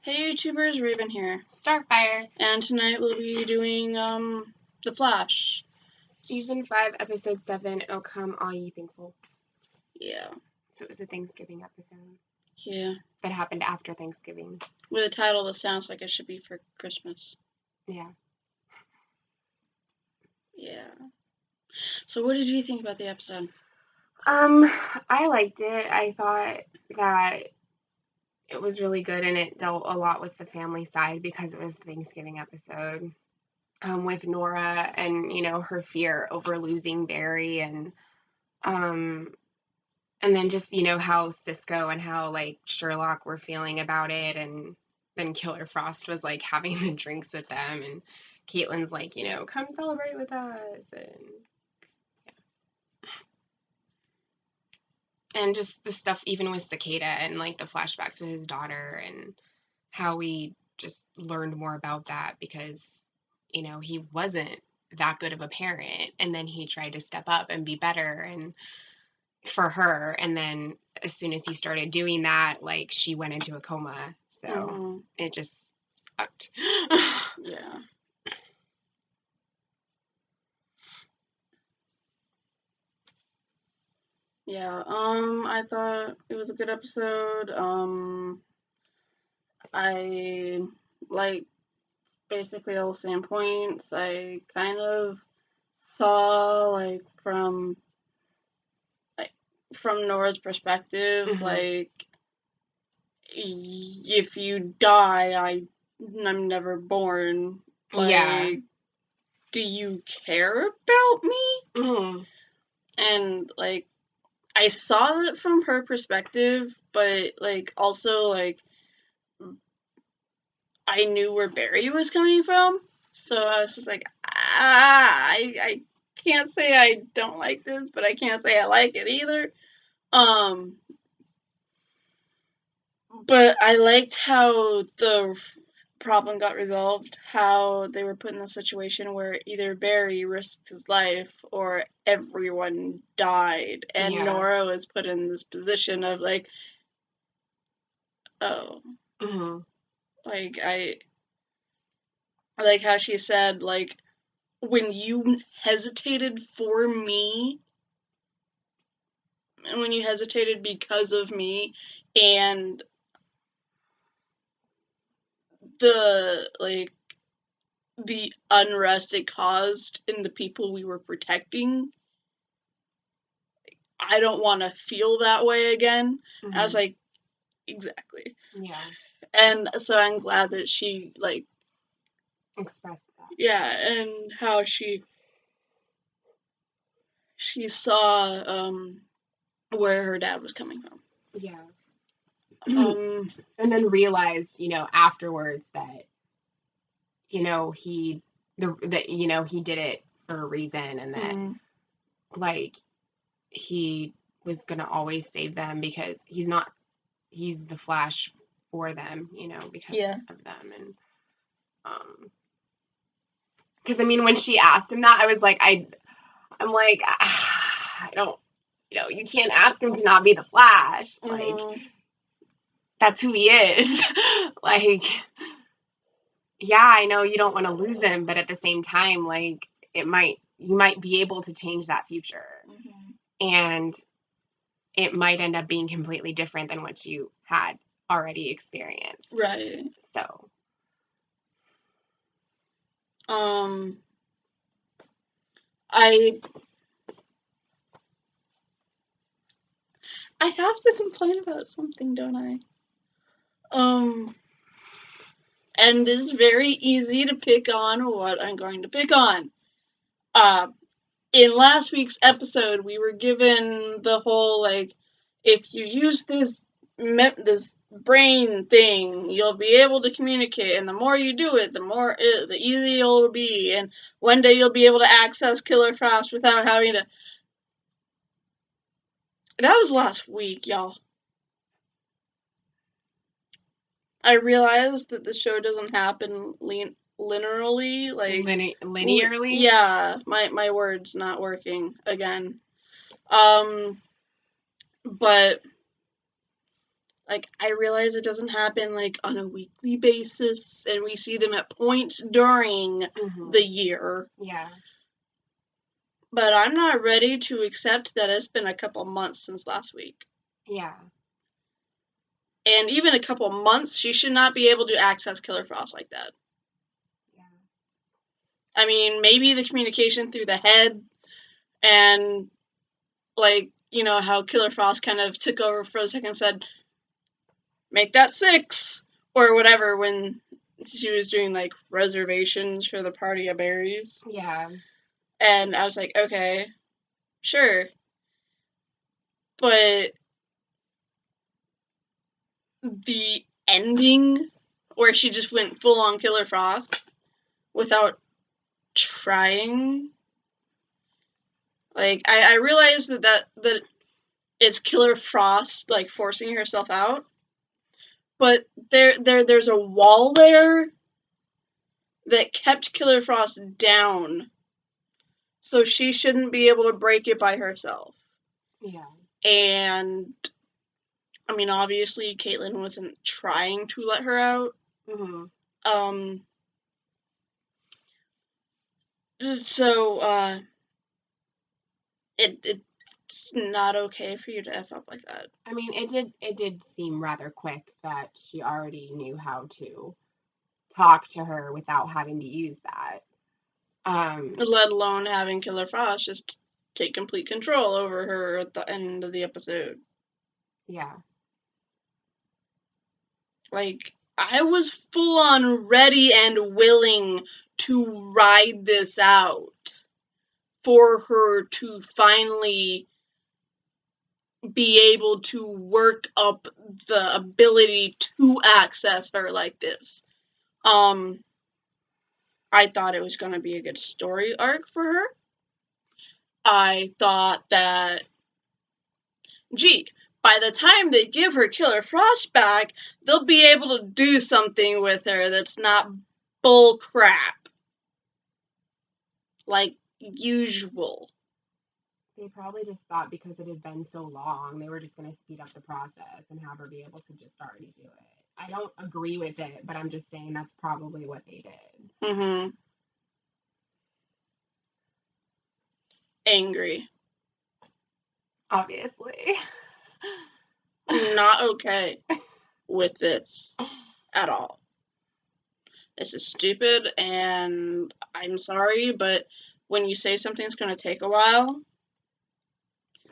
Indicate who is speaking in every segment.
Speaker 1: Hey YouTubers, Raven here.
Speaker 2: Starfire.
Speaker 1: And tonight we'll be doing The Flash.
Speaker 2: Season 5, Episode 7, O Come All Ye Thankful.
Speaker 1: Yeah.
Speaker 2: So it was a Thanksgiving episode.
Speaker 1: Yeah.
Speaker 2: That happened after Thanksgiving.
Speaker 1: With a title that sounds like it should be for Christmas.
Speaker 2: Yeah.
Speaker 1: Yeah. So what did you think about the episode?
Speaker 2: I liked it. I thought that it was really good and it dealt a lot with the family side because it was a Thanksgiving episode. With Nora and, her fear over losing Barry and then just, how Cisco and how, Sherlock were feeling about it, and then Killer Frost was, having the drinks with them, and Caitlin's like, come celebrate with us, and just the stuff even with Cicada and, the flashbacks with his daughter and how we just learned more about that because, he wasn't that good of a parent, and then he tried to step up and be better, and for her, and then as soon as he started doing that, she went into a coma, so it just sucked.
Speaker 1: Yeah. Yeah, I thought it was a good episode. I like basically all the same points. I kind of saw from Nora's perspective, if you die, I'm never born.
Speaker 2: Yeah.
Speaker 1: Do you care about me?
Speaker 2: Mm-hmm.
Speaker 1: And I saw it from her perspective, but also I knew where Barry was coming from, so I was just like, I can't say I don't like this, but I can't say I like it either. But I liked how the problem got resolved, how they were put in a situation where either Barry risked his life or everyone died, and Nora was put in this position of oh, I like how she said, when you hesitated for me, and when you hesitated because of me, and the unrest it caused in the people we were protecting, I don't want to feel that way again. I was like, exactly.
Speaker 2: Yeah.
Speaker 1: And so I'm glad that she
Speaker 2: expressed that.
Speaker 1: Yeah, and how she saw where her dad was coming from.
Speaker 2: Yeah. And then realized, afterwards that, he did it for a reason, and that he was gonna always save them because he's the Flash for them, because of them. And because I mean, when she asked him that, I was like, I don't, you can't ask him to not be the Flash. That's who he is. Yeah, I know you don't want to lose him, but at the same time, you might be able to change that future. And it might end up being completely different than what you had already experienced.
Speaker 1: Right.
Speaker 2: So.
Speaker 1: I have to complain about something, don't I? And it's very easy to pick on what I'm going to pick on. In last week's episode, we were given the whole, if you use this brain thing, you'll be able to communicate, and the more you do it, the easier it'll be, and one day you'll be able to access Killer Frost without having to... That was last week, y'all. I realized that the show doesn't happen linearly,
Speaker 2: linearly.
Speaker 1: Yeah, my word's not working again. But Like, I realize it doesn't happen, like, on a weekly basis, and we see them at points during the year.
Speaker 2: Yeah.
Speaker 1: But I'm not ready to accept that it's been a couple months since last week.
Speaker 2: Yeah.
Speaker 1: And even a couple months, she should not be able to access Killer Frost like that.
Speaker 2: Yeah.
Speaker 1: I mean, maybe the communication through the head and, like, you know, how Killer Frost kind of took over for a second and said, make that 6, or whatever, when she was doing, like, reservations for the party of berries.
Speaker 2: Yeah.
Speaker 1: And I was like, okay, sure. But the ending, where she just went full on Killer Frost without trying, like, I realized that it's Killer Frost, like, forcing herself out, but there's a wall there that kept Killer Frost down, so she shouldn't be able to break it by herself.
Speaker 2: Yeah.
Speaker 1: And I mean, obviously, Caitlin wasn't trying to let her out. So it's not okay for you to F up like that.
Speaker 2: I mean, it did seem rather quick that she already knew how to talk to her without having to use that.
Speaker 1: Let alone having Killer Frost just take complete control over her at the end of the episode.
Speaker 2: Yeah.
Speaker 1: Like, I was full on ready and willing to ride this out for her to finally be able to work up the ability to access her like this. I thought it was going to be a good story arc for her. I thought that, gee, by the time they give her Killer Frost back, they'll be able to do something with her that's not bull crap. Like usual.
Speaker 2: They probably just thought because it had been so long, they were just going to speed up the process and have her be able to just already do it. I don't agree with it, but I'm just saying that's probably what they did.
Speaker 1: Angry.
Speaker 2: Obviously.
Speaker 1: Not okay with this at all. This is stupid, and I'm sorry, but when you say something's going to take a while,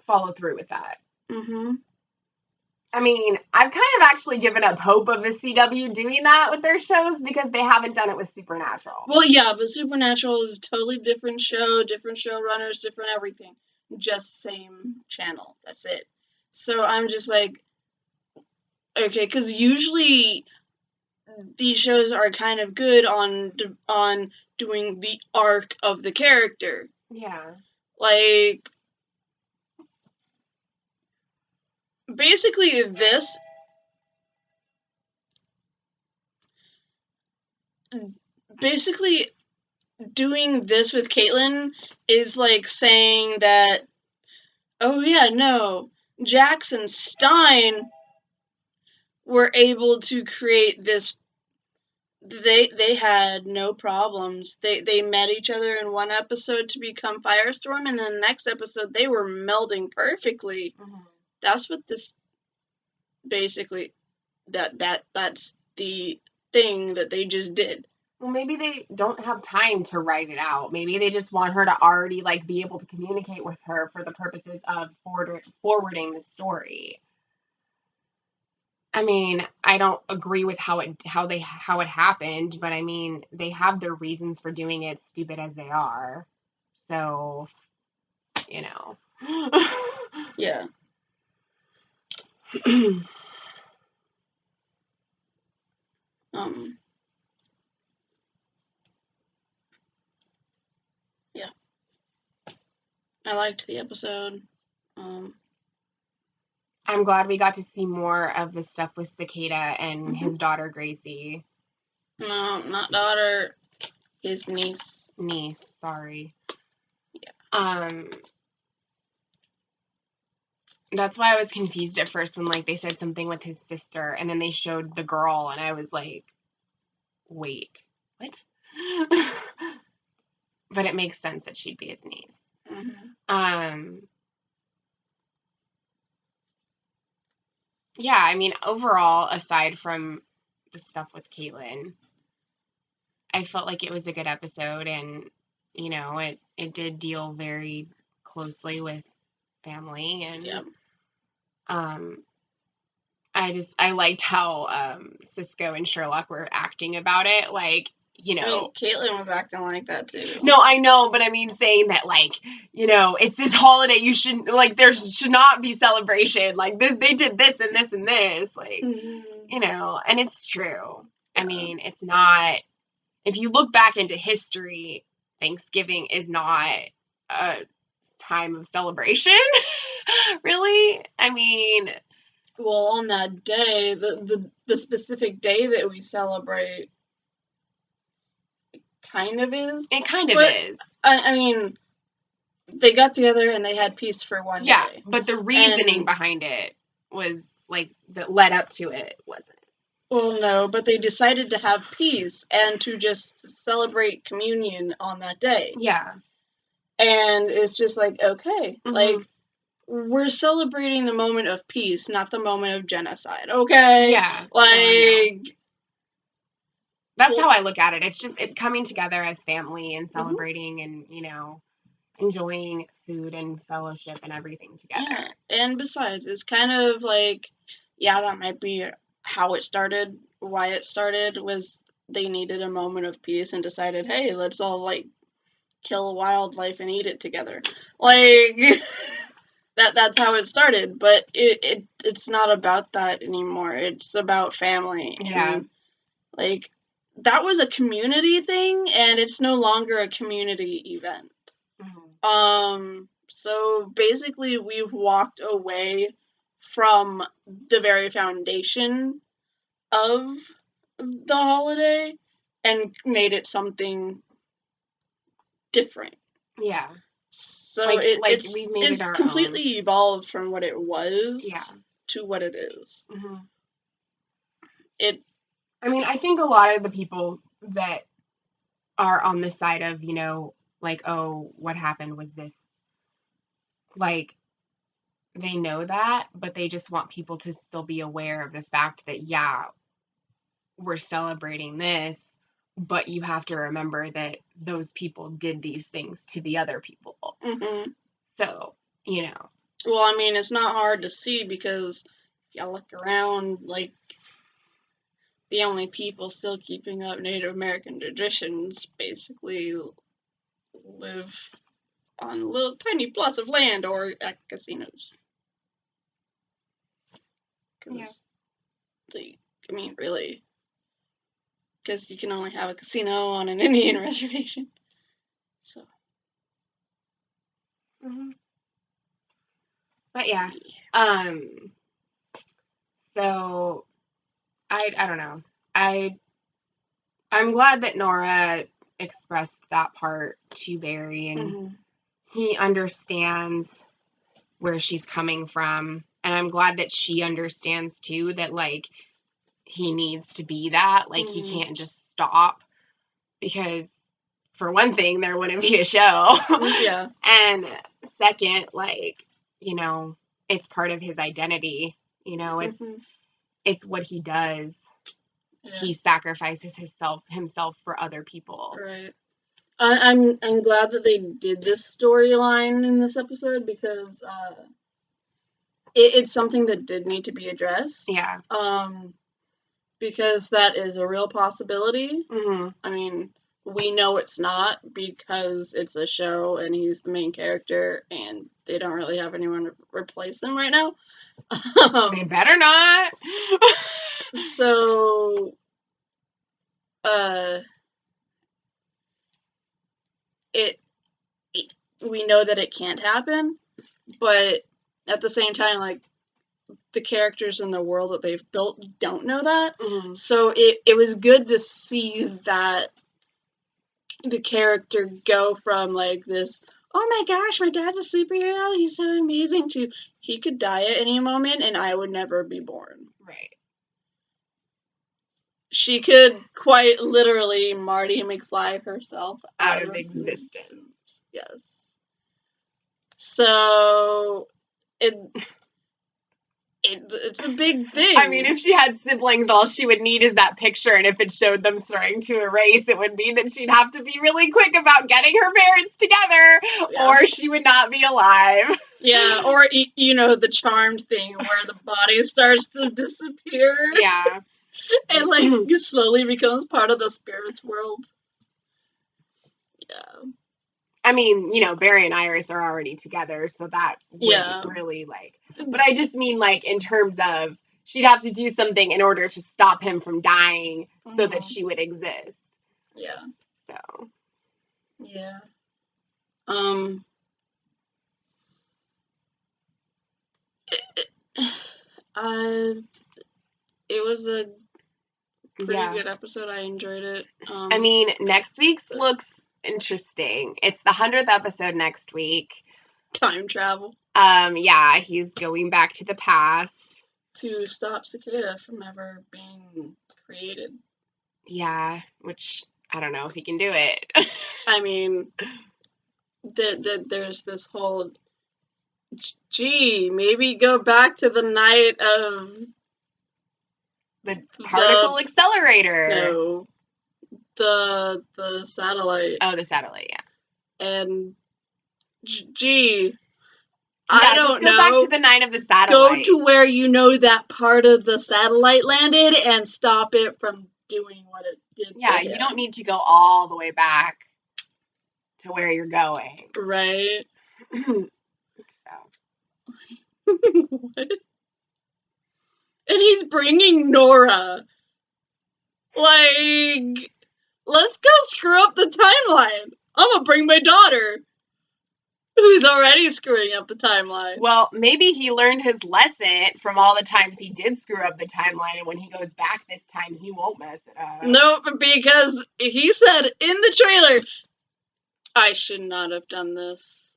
Speaker 2: follow through with that.
Speaker 1: Mm-hmm.
Speaker 2: I mean, I've kind of actually given up hope of the CW doing that with their shows because they haven't done it with Supernatural.
Speaker 1: Well, yeah, but Supernatural is a totally different show, different showrunners, different everything. Just same channel. That's it. So I'm just like, okay, because usually these shows are kind of good on doing the arc of the character.
Speaker 2: Yeah.
Speaker 1: Like, basically this doing this with Caitlin is like saying that, oh yeah, no, Jax and Stein were able to create this. They had no problems. They met each other in one episode to become Firestorm, and in the next episode they were melding perfectly. That's what this basically that's the thing that they just did.
Speaker 2: Well, maybe they don't have time to write it out. Maybe they just want her to already like be able to communicate with her for the purposes of forwarding the story. I mean, I don't agree with how it happened, but I mean, they have their reasons for doing it, stupid as they are. So, you know.
Speaker 1: Yeah. Yeah. I liked the episode.
Speaker 2: I'm glad we got to see more of the stuff with Cicada and his daughter Gracie.
Speaker 1: No, not daughter. His niece.
Speaker 2: Niece, sorry.
Speaker 1: Yeah.
Speaker 2: That's why I was confused at first when, like, they said something with his sister, and then they showed the girl, and I was like, wait, what? But it makes sense that she'd be his niece.
Speaker 1: Mm-hmm.
Speaker 2: Yeah, I mean, overall, aside from the stuff with Caitlin, I felt like it was a good episode, and, you know, it did deal very closely with family, and
Speaker 1: Yep.
Speaker 2: I liked how Cisco and Sherlock were acting about it, like, you know.
Speaker 1: I mean, Caitlin was acting like that too.
Speaker 2: No, I know, but I mean, saying that, like, you know, it's this holiday, you shouldn't, like, there should not be celebration, like, they did this and this and this, like, you know, and it's true. I mean, it's not, if you look back into history, Thanksgiving is not a time of celebration, really. I mean,
Speaker 1: well, on that day, the specific day that we celebrate, it kind of is.
Speaker 2: It kind of is.
Speaker 1: I mean, they got together and they had peace for one day.
Speaker 2: Yeah, but the reasoning behind it was, like, that led up to it wasn't.
Speaker 1: Well, no, but they decided to have peace and to just celebrate communion on that day.
Speaker 2: Yeah.
Speaker 1: And it's just like, okay, like, we're celebrating the moment of peace, not the moment of genocide, okay?
Speaker 2: Yeah.
Speaker 1: Like...
Speaker 2: That's how I look at it. It's just, it's coming together as family and celebrating and, you know, enjoying food and fellowship and everything together.
Speaker 1: Yeah. And besides, it's kind of like, yeah, that might be how it started. Why it started was they needed a moment of peace and decided, hey, let's all, like, kill wildlife and eat it together. Like, that's how it started. But it's not about that anymore. It's about family.
Speaker 2: Yeah.
Speaker 1: And, like, that was a community thing, and it's no longer a community event. So basically we've walked away from the very foundation of the holiday and made it something different.
Speaker 2: Yeah.
Speaker 1: So it's completely evolved from what it was to what it is.
Speaker 2: I mean, I think a lot of the people that are on the side of, you know, like, oh, what happened was this, like, they know that, but they just want people to still be aware of the fact that, yeah, we're celebrating this, but you have to remember that those people did these things to the other people. So, you know.
Speaker 1: Well, I mean, it's not hard to see because if you look around, like, the only people still keeping up Native American traditions basically live on little tiny plots of land or at casinos. I mean, really. Because you can only have a casino on an Indian reservation. So.
Speaker 2: But yeah. So I don't know. I'm glad that Nora expressed that part to Barry, and he understands where she's coming from, and I'm glad that she understands too that, like, he needs to be that, like, he can't just stop, because for one thing there wouldn't be a show.
Speaker 1: Yeah.
Speaker 2: And second, like, you know, it's part of his identity, you know, it's what he does. Yeah. He sacrifices himself for other people.
Speaker 1: Right. I'm glad that they did this storyline in this episode because it's something that did need to be addressed.
Speaker 2: Yeah.
Speaker 1: Because that is a real possibility. I mean, we know it's not because it's a show and he's the main character and they don't really have anyone to replace him right now.
Speaker 2: They better not.
Speaker 1: So, we know that it can't happen, but at the same time, like, the characters in the world that they've built don't know that. So it was good to see that the character go from, like, this, oh my gosh, my dad's a superhero, he's so amazing, to he could die at any moment and I would never be born.
Speaker 2: Right.
Speaker 1: She could quite literally Marty McFly herself
Speaker 2: Out of existence.
Speaker 1: Yes. So it's a big thing.
Speaker 2: I mean, if she had siblings, all she would need is that picture, and if it showed them starting to erase, it would mean that she'd have to be really quick about getting her parents together, or she would not be alive.
Speaker 1: Yeah, or, you know, the Charmed thing, where the body starts to disappear.
Speaker 2: Yeah.
Speaker 1: And, like, slowly becomes part of the spirit's world. Yeah.
Speaker 2: I mean, you know, Barry and Iris are already together, so that wouldn't really, like... But I just mean, like, in terms of, she'd have to do something in order to stop him from dying so that she would exist.
Speaker 1: Yeah.
Speaker 2: So.
Speaker 1: Yeah. It was a pretty good episode. I enjoyed it.
Speaker 2: I mean, next week's looks interesting. It's the 100th episode next week.
Speaker 1: Time travel.
Speaker 2: Yeah, he's going back to the past.
Speaker 1: To stop Cicada from ever being created.
Speaker 2: Yeah, which, I don't know if he can do it.
Speaker 1: I mean, there's this whole, gee, maybe go back to the night of...
Speaker 2: The particle accelerator.
Speaker 1: No. The satellite.
Speaker 2: Oh, the satellite, yeah.
Speaker 1: And, gee, I don't know.
Speaker 2: Go back to the night of the satellite.
Speaker 1: Go to where you know that part of the satellite landed and stop it from doing what it did.
Speaker 2: Yeah, you don't need to go all the way back to where you're going.
Speaker 1: Right.
Speaker 2: So.
Speaker 1: What? And he's bringing Nora. Like, let's go screw up the timeline. I'm gonna bring my daughter, who's already screwing up the timeline.
Speaker 2: Well, maybe he learned his lesson from all the times he did screw up the timeline, and when he goes back this time, he won't mess it up.
Speaker 1: Nope, because he said in the trailer, I should not have done this.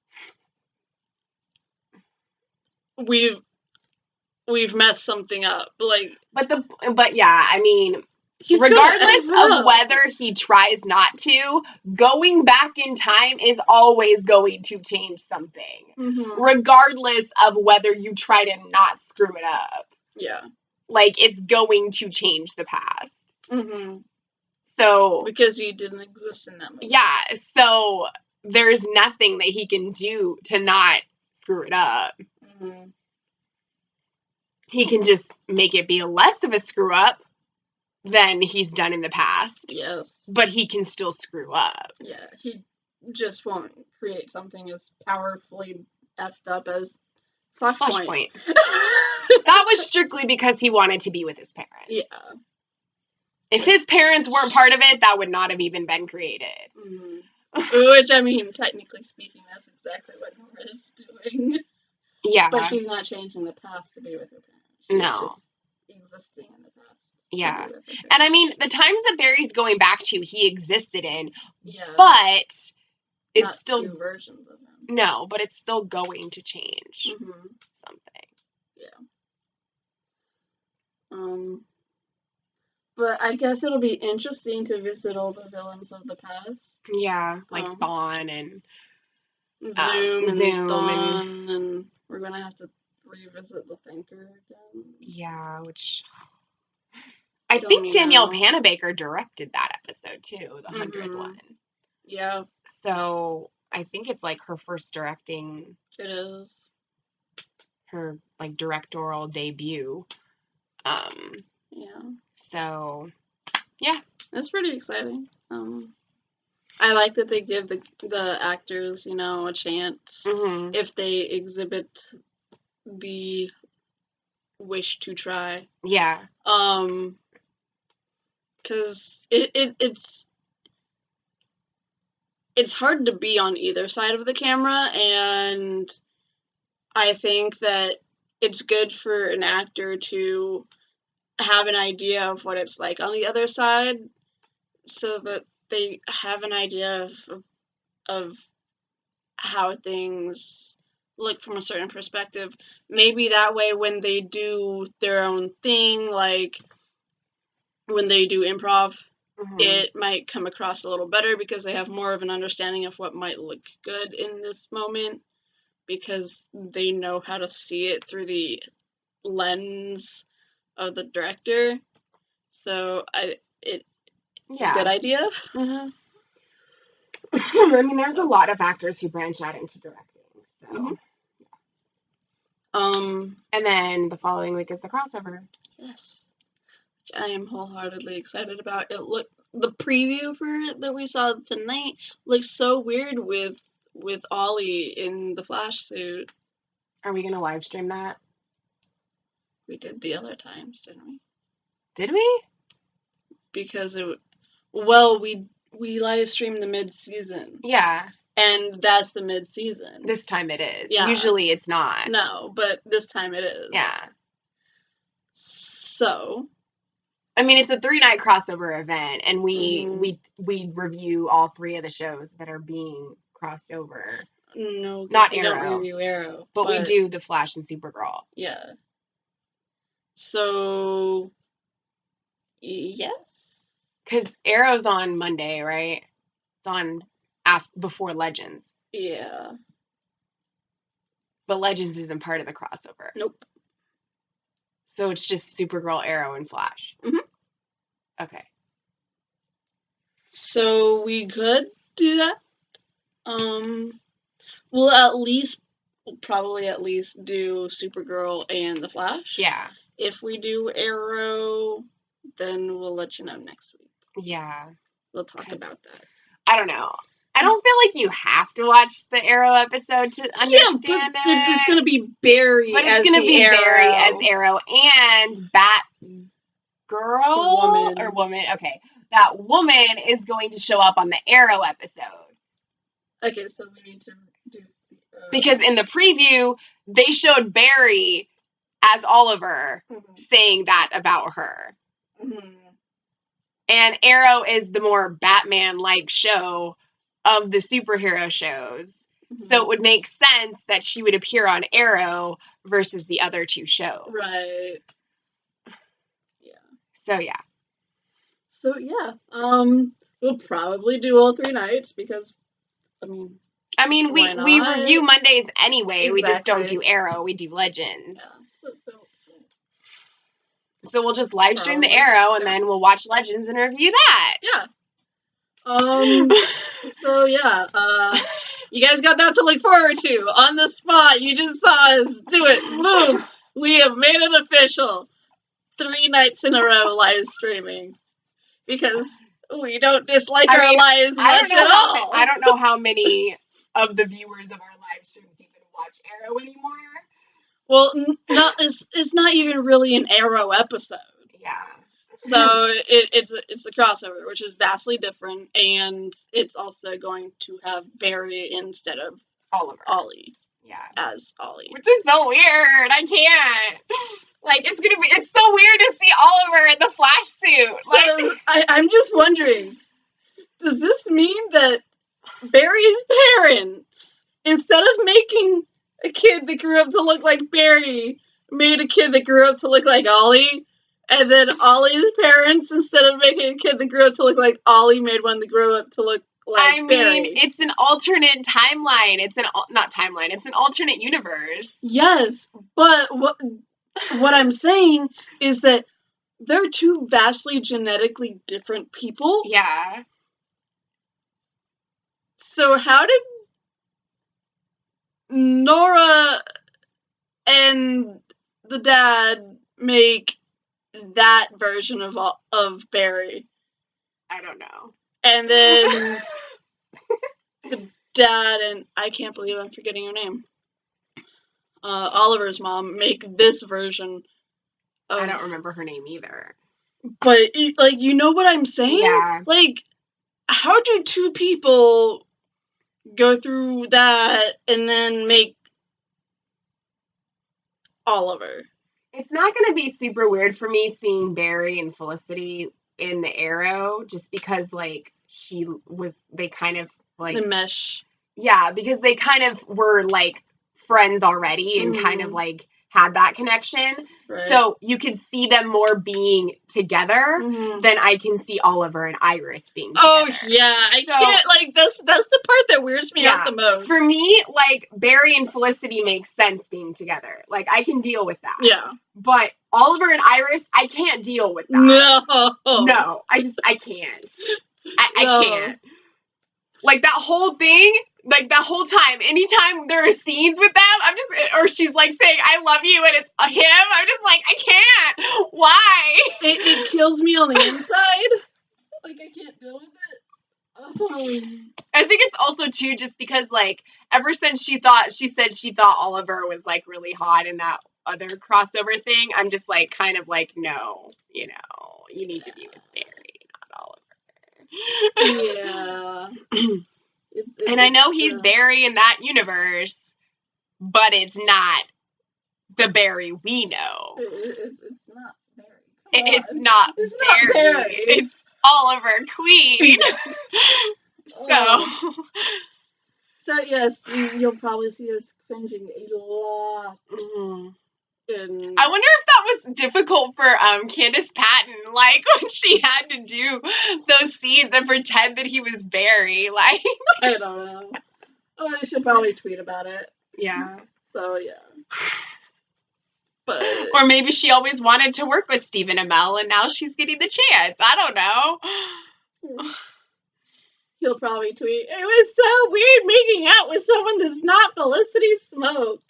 Speaker 1: We've messed something up. Like,
Speaker 2: but yeah, I mean, regardless of whether he tries not to, going back in time is always going to change something. Regardless of whether you try to not screw it up.
Speaker 1: Yeah.
Speaker 2: Like, it's going to change the past. So...
Speaker 1: Because you didn't exist in that moment.
Speaker 2: Yeah, so there's nothing that he can do to not screw it up. He can just make it be less of a screw up than he's done in the past.
Speaker 1: Yes.
Speaker 2: But he can still screw up.
Speaker 1: Yeah, he just won't create something as powerfully effed up as Flashpoint.
Speaker 2: That was strictly because he wanted to be with his parents.
Speaker 1: Yeah.
Speaker 2: If his parents weren't part of it, that would not have even been created.
Speaker 1: Which, I mean, technically speaking, that's exactly what Nora is doing.
Speaker 2: Yeah.
Speaker 1: But she's not changing the past to be with her parents. She's just existing in the past.
Speaker 2: Yeah. And I mean, the times that Barry's going back to, he existed in.
Speaker 1: Yeah.
Speaker 2: But it's
Speaker 1: not
Speaker 2: still...
Speaker 1: two versions of him.
Speaker 2: No, but it's still going to change something.
Speaker 1: Yeah. But I guess it'll be interesting to visit all the villains of the past.
Speaker 2: Yeah, like Vaughn and
Speaker 1: Zoom and Dawn, and we're gonna have to revisit the Thinker again.
Speaker 2: Yeah, which I think Danielle Panabaker directed that episode too, the 100th one.
Speaker 1: Yeah.
Speaker 2: So I think it's like her first directing.
Speaker 1: It is.
Speaker 2: Her like directorial debut.
Speaker 1: Yeah.
Speaker 2: So, yeah.
Speaker 1: It's pretty exciting. I like that they give the actors, you know, a chance if they exhibit the wish to try.
Speaker 2: Yeah.
Speaker 1: Because it's hard to be on either side of the camera, and I think that it's good for an actor to have an idea of what it's like on the other side, so that they have an idea of how things look from a certain perspective. Maybe that way when they do their own thing, like when they do improv, it might come across a little better because they have more of an understanding of what might look good in this moment because they know how to see it through the lens of the director. So it's a good idea.
Speaker 2: I mean, there's a lot of actors who branch out into directing. So, and then the following week is the crossover.
Speaker 1: Yes, which I am wholeheartedly excited about. The preview for it that we saw tonight looks so weird with Ollie in the Flash suit.
Speaker 2: Are we gonna live stream that?
Speaker 1: We did the other times, didn't we?
Speaker 2: Did we?
Speaker 1: Because we live streamed the mid-season.
Speaker 2: Yeah.
Speaker 1: And that's the mid-season.
Speaker 2: This time it is. Yeah. Usually it's not.
Speaker 1: No, but this time it is.
Speaker 2: Yeah.
Speaker 1: So,
Speaker 2: I mean, it's a 3-night crossover event, and we review all 3 of the shows that are being crossed over.
Speaker 1: No,
Speaker 2: not
Speaker 1: we
Speaker 2: Arrow.
Speaker 1: Don't review Arrow,
Speaker 2: but we do the Flash and Supergirl.
Speaker 1: Yeah. So, yes.
Speaker 2: Because Arrow's on Monday, right? It's on before Legends.
Speaker 1: Yeah.
Speaker 2: But Legends isn't part of the crossover.
Speaker 1: Nope.
Speaker 2: So it's just Supergirl, Arrow, and Flash. Okay.
Speaker 1: So we could do that. We'll probably at least do Supergirl and the Flash.
Speaker 2: Yeah.
Speaker 1: If we do Arrow, then we'll let you know next week.
Speaker 2: Yeah.
Speaker 1: We'll talk about that.
Speaker 2: I don't know. I don't feel like you have to watch the Arrow episode to understand it.
Speaker 1: It's going to be Barry as Arrow. But it's going to be
Speaker 2: Barry as Arrow and Woman. Okay. That woman is going to show up on the Arrow episode.
Speaker 1: Okay, so we need to do...
Speaker 2: because in the preview, they showed Barry as Oliver saying that about her. And Arrow is the more Batman-like show of the superhero shows. So it would make sense that she would appear on Arrow versus the other 2 shows.
Speaker 1: Right. Yeah.
Speaker 2: So, yeah.
Speaker 1: We'll probably do all 3 nights because,
Speaker 2: I mean, we review Mondays anyway. Exactly. We just don't do Arrow. We do Legends.
Speaker 1: Yeah.
Speaker 2: So we'll just live stream the Arrow, and then we'll watch Legends and review that.
Speaker 1: Yeah. So, yeah. You guys got that to look forward to. On the spot, you just saw us do it. Boom. We have made it official. 3 nights in a row live streaming. Because we don't dislike our lives much at all.
Speaker 2: I don't know how many of the viewers of our live streams even watch Arrow anymore.
Speaker 1: Well, it's not even really an Arrow episode.
Speaker 2: Yeah.
Speaker 1: So it's a crossover, which is vastly different, and it's also going to have Barry instead of Ollie.
Speaker 2: Yeah.
Speaker 1: As Ollie.
Speaker 2: Which is so weird. I can't. Like, it's so weird to see Oliver in the Flash suit.
Speaker 1: So, I'm just wondering, does this mean that Barry's parents, instead of making a kid that grew up to look like Barry, made a kid that grew up to look like Ollie? And then Ollie's parents, instead of making a kid that grew up to look like Ollie, made one that grew up to look like Barry.
Speaker 2: I mean, it's an alternate timeline. It's not timeline. It's an alternate universe.
Speaker 1: Yes, but what I'm saying is that they're 2 vastly genetically different people.
Speaker 2: Yeah.
Speaker 1: So how did Nora and the dad make that version of Barry?
Speaker 2: I don't know.
Speaker 1: And then the dad and I can't believe I'm forgetting her name. Oliver's mom make this version of...
Speaker 2: I don't remember her name either.
Speaker 1: But, you know what I'm saying?
Speaker 2: Yeah.
Speaker 1: Like, how do 2 people go through that and then make Oliver?
Speaker 2: It's not going to be super weird for me seeing Barry and Felicity in the Arrow, just because, like, they kind of, like...
Speaker 1: The mesh.
Speaker 2: Yeah, because they kind of were like friends already and kind of like had that connection. Right. So you could see them more being together than I can see Oliver and Iris being together.
Speaker 1: Oh yeah, I can't, like, that's the part that weirds me out the most.
Speaker 2: For me, like, Barry and Felicity makes sense being together. Like, I can deal with that.
Speaker 1: Yeah.
Speaker 2: But Oliver and Iris, I can't deal with that. No, I can't. I can't. Like, that whole thing, like, that whole time, anytime there are scenes with them, I'm just, or she's, like, saying, I love you, and it's him, I'm just like, I can't. Why?
Speaker 1: It kills me on the inside. Like, I can't deal with it.
Speaker 2: I think it's also, too, just because, like, ever since she said she thought Oliver was, like, really hot in that other crossover thing, I'm just, like, kind of like, no, you know, you need to be with Barry, not Oliver.
Speaker 1: Yeah.
Speaker 2: And I know he's Barry in that universe, but it's not the Barry we know.
Speaker 1: It's not Barry.
Speaker 2: It's not Barry. It's Oliver Queen.
Speaker 1: So yes, you'll probably see us cringing a lot.
Speaker 2: I wonder if that was difficult for Candace Patton, like when she had to do those scenes and pretend that he was Barry. Like,
Speaker 1: I don't know. Oh, I should probably tweet about it.
Speaker 2: Yeah.
Speaker 1: So yeah. But
Speaker 2: or maybe she always wanted to work with Stephen Amell, and now she's getting the chance. I don't know.
Speaker 1: He'll probably tweet, it was so weird making out with someone that's not Felicity Smoke.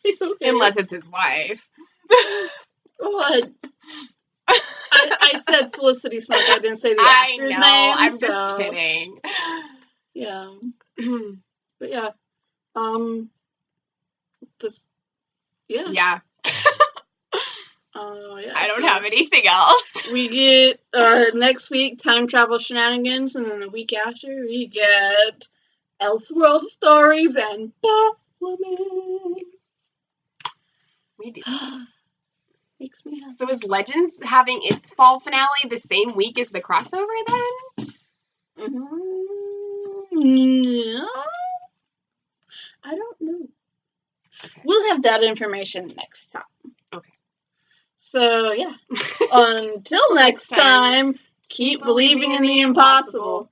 Speaker 2: Okay. Unless it's his wife.
Speaker 1: What? I said Felicity Smoke. I didn't say the actor's name.
Speaker 2: I'm just kidding.
Speaker 1: Yeah. But yeah. Yeah.
Speaker 2: Yeah.
Speaker 1: Yeah.
Speaker 2: I don't have anything else.
Speaker 1: We get next week time travel shenanigans, and then the week after we get Elseworld stories and Batwoman.
Speaker 2: We do.
Speaker 1: Makes me happy.
Speaker 2: So is Legends having its fall finale the same week as the crossover then?
Speaker 1: Yeah. I don't know. Okay. We'll have that information next time.
Speaker 2: Okay.
Speaker 1: So, yeah. Until next time, keep believing in the impossible.